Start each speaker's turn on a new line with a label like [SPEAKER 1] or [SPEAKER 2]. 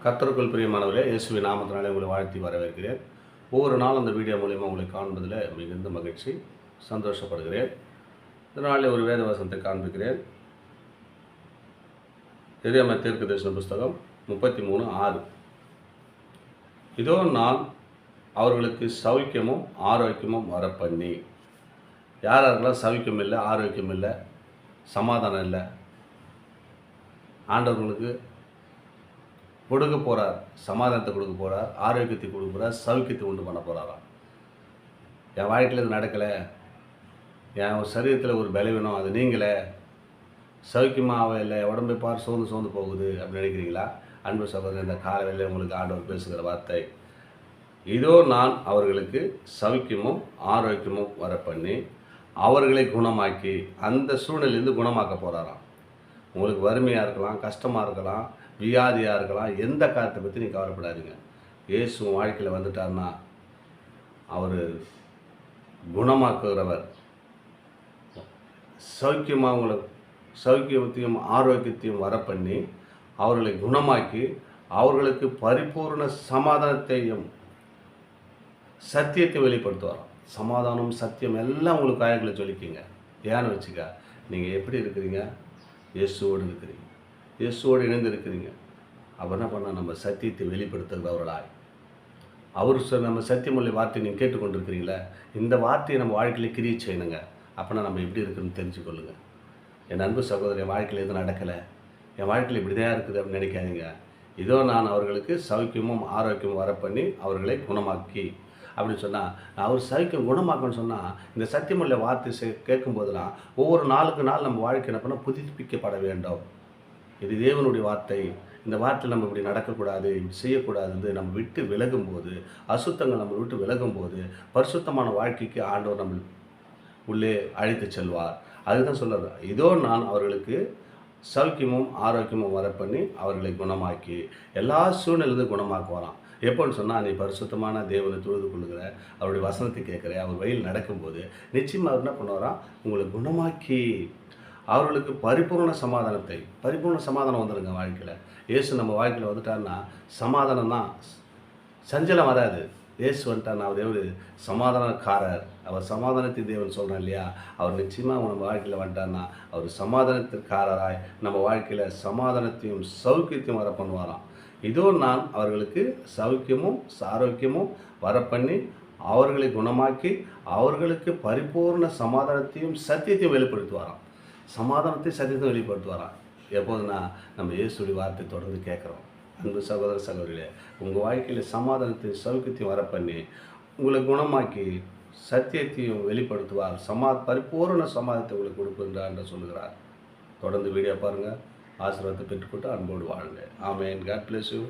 [SPEAKER 1] கர்த்தருக்குள் பிரியமானவர்களே, இயேசுவின் நாமத்தினாலே உங்களை வாழ்த்தி வரவேற்கிறேன். ஒவ்வொரு நாளும் அந்த வீடியோ மூலிமா உங்களை காண்பதில் மிகுந்த மகிழ்ச்சி, சந்தோஷப்படுகிறேன். இந்த நாளில் ஒரு வேத வசனத்தை காண்பிக்கிறேன். எரேமியா தீர்க்கதரிசன புஸ்தகம் 33:6. இதோ நான் அவர்களுக்கு சௌக்கியமும் ஆரோக்கியமும் வரப்பண்ணி. யாரெல்லாம் சௌக்கியம் இல்லை, ஆரோக்கியம் இல்லை, சமாதானம் இல்லை, ஆண்டவர்களுக்கு கொடுக்க போகிறார், சமாதானத்தை கொடுக்க போகிறார், ஆரோக்கியத்தை கொடுக்க போகிறார், சௌக்கியத்தை உண்டு பண்ண போகிறாராம். என் வாழ்க்கையில் இது நடக்கலை, என் சரீரத்தில் ஒரு பலவீனம் அது நீங்களே, சௌக்கியமாக இல்லை, உடம்பை பார் சோர்ந்து போகுது அப்படின்னு நினைக்கிறீங்களா? அன்பு சகோதரன், இந்த காலையில் உங்களுக்கு ஆண்டவர் பேசுகிற வார்த்தை, இதோ நான் அவர்களுக்கு சௌக்கியமும் ஆரோக்கியமும் வரப்பண்ணி அவர்களை குணமாக்கி, அந்த சூழ்நிலையிலேருந்து குணமாக்க போகிறாராம். உங்களுக்கு வறுமையாக இருக்கலாம், கஷ்டமாக இருக்கலாம், வியாதியாக இருக்கலாம், எந்த காரியத்தை பற்றி நீங்கள் கவலைப்படாதீங்க. இயேசு வாழ்க்கையில் வந்துட்டார்னா அவர் குணமாக்குகிறவர். சௌக்கியத்தையும் ஆரோக்கியத்தையும் வரப்பண்ணி அவர்களை குணமாக்கி அவர்களுக்கு பரிபூர்ண சமாதானத்தையும் சத்தியத்தை வெளிப்படுத்துவாராம். சமாதானம், சத்தியம் எல்லாம் உங்களுக்கு காயங்களை சொல்லிக்கிங்க. ஏன்னு வச்சுக்க, நீங்கள் எப்படி இருக்கிறீங்க? இயேசுவோடு இருக்கிறீங்க, இயேசுவோடு இணைந்து இருக்கிறீங்க. அவர் என்ன பண்ணால் நம்ம சத்தியத்தை வெளிப்படுத்துகிறவர்களாய், அவர் நம்ம சத்தியமொழி வார்த்தையை நீங்கள் கேட்டுக்கொண்டிருக்கிறீங்களே, இந்த வார்த்தையை நம்ம வாழ்க்கையில் கிரியை செய்யணுங்க. அப்படின்னா நம்ம எப்படி இருக்குன்னு தெரிஞ்சுக்கொள்ளுங்க. என் அன்பு சகோதரன், என் வாழ்க்கையில் எதுவும் நடக்கலை, என் வாழ்க்கையில் இப்படி தான் இருக்குது அப்படின்னு நினைக்காதீங்க. இதோ நான் அவர்களுக்கு சௌக்கியமும் ஆரோக்கியமும் வரப்பண்ணி அவர்களை குணமாக்கி அப்படின்னு சொன்னால், அவர் சௌக்கியம் குணமாக்கணும்னு சொன்னால், இந்த சத்தியமுள்ள வார்த்தை கேட்கும்போதெல்லாம் ஒவ்வொரு நாளுக்கு நாள் நம்ம வாழ்க்கை என்ன பண்ணால் புதுப்பிக்கப்பட வேண்டும். இது தேவனுடைய வார்த்தை. இந்த வார்த்தையில் நம்ம இப்படி நடக்கக்கூடாது, இப்படி செய்யக்கூடாது, நம்ம விட்டு விலகும்போது, அசுத்தங்கள் நம்ம விட்டு விலகும்போது பரிசுத்தமான வாழ்க்கைக்கு ஆண்டவர் நம்ம உள்ளே அழைத்து செல்வார். அதுதான் சொல்கிறார், இதோ நான் அவர்களுக்கு சௌக்கியமும் ஆரோக்கியமும் வரப்பண்ணி அவர்களை குணமாக்கி. எல்லா சூழ்நிலையிலிருந்து குணமாக்குவாராம். எப்போன்னு சொன்னால், நீ பரிசுத்தமான தேவனை தொழுது கொள்ளுகிற, அவருடைய வசனத்தை கேட்குற, அவர் வழியில் நடக்கும்போது நிச்சயமாக அவர் என்ன பண்ணுவாராம், உங்களை குணமாக்கி அவர்களுக்கு பரிபூர்ண சமாதானம் வந்துடுங்க வாழ்க்கையில். இயேசு நம்ம வாழ்க்கையில் வந்துட்டார்னா சமாதானம் தான், சஞ்சலம் வராது. இயேசு வந்துட்டார்னா அவர் எவர் சமாதானக்காரர், அவர் சமாதானத்தின் தேவன் சொல்கிறேன் இல்லையா? அவர் நிச்சயமாக நம்ம வாழ்க்கையில் வந்துட்டார்னா அவர் சமாதானத்திற்காரராய் நம்ம வாழ்க்கையில் சமாதானத்தையும் சௌக்கியத்தையும் வர பண்ணுவாராம். இதோ நான் அவர்களுக்கு சௌக்கியமும் ஆரோக்கியமும் வரப்பண்ணி அவர்களை குணமாக்கி அவர்களுக்கு பரிபூர்ண சமாதானத்தையும் சத்தியத்தையும் வெளிப்படுத்துவாராம். சமாதானத்தை சத்தியத்தை வெளிப்படுத்துவாராம். எப்போதுனா நம்ம இயேசுடைய வார்த்தை தொடர்ந்து கேட்குறோம். அன்பு சகோதர சகோதரிகளே, உங்கள் வாழ்க்கையில் சமாதானத்தையும் சௌக்கியத்தையும் வரப்பண்ணி உங்களை குணமாக்கி சத்தியத்தையும் வெளிப்படுத்துவார். பரிபூர்ண சமாதானத்தை உங்களுக்கு கொடுக்கின்றார் என்று சொல்லுகிறார். தொடர்ந்து வீடியோ பாருங்கள், ஆசீர்வாதத்தை பெற்றுக்கொண்டு அன்போடு வாழுங்க. ஆமென். God bless you.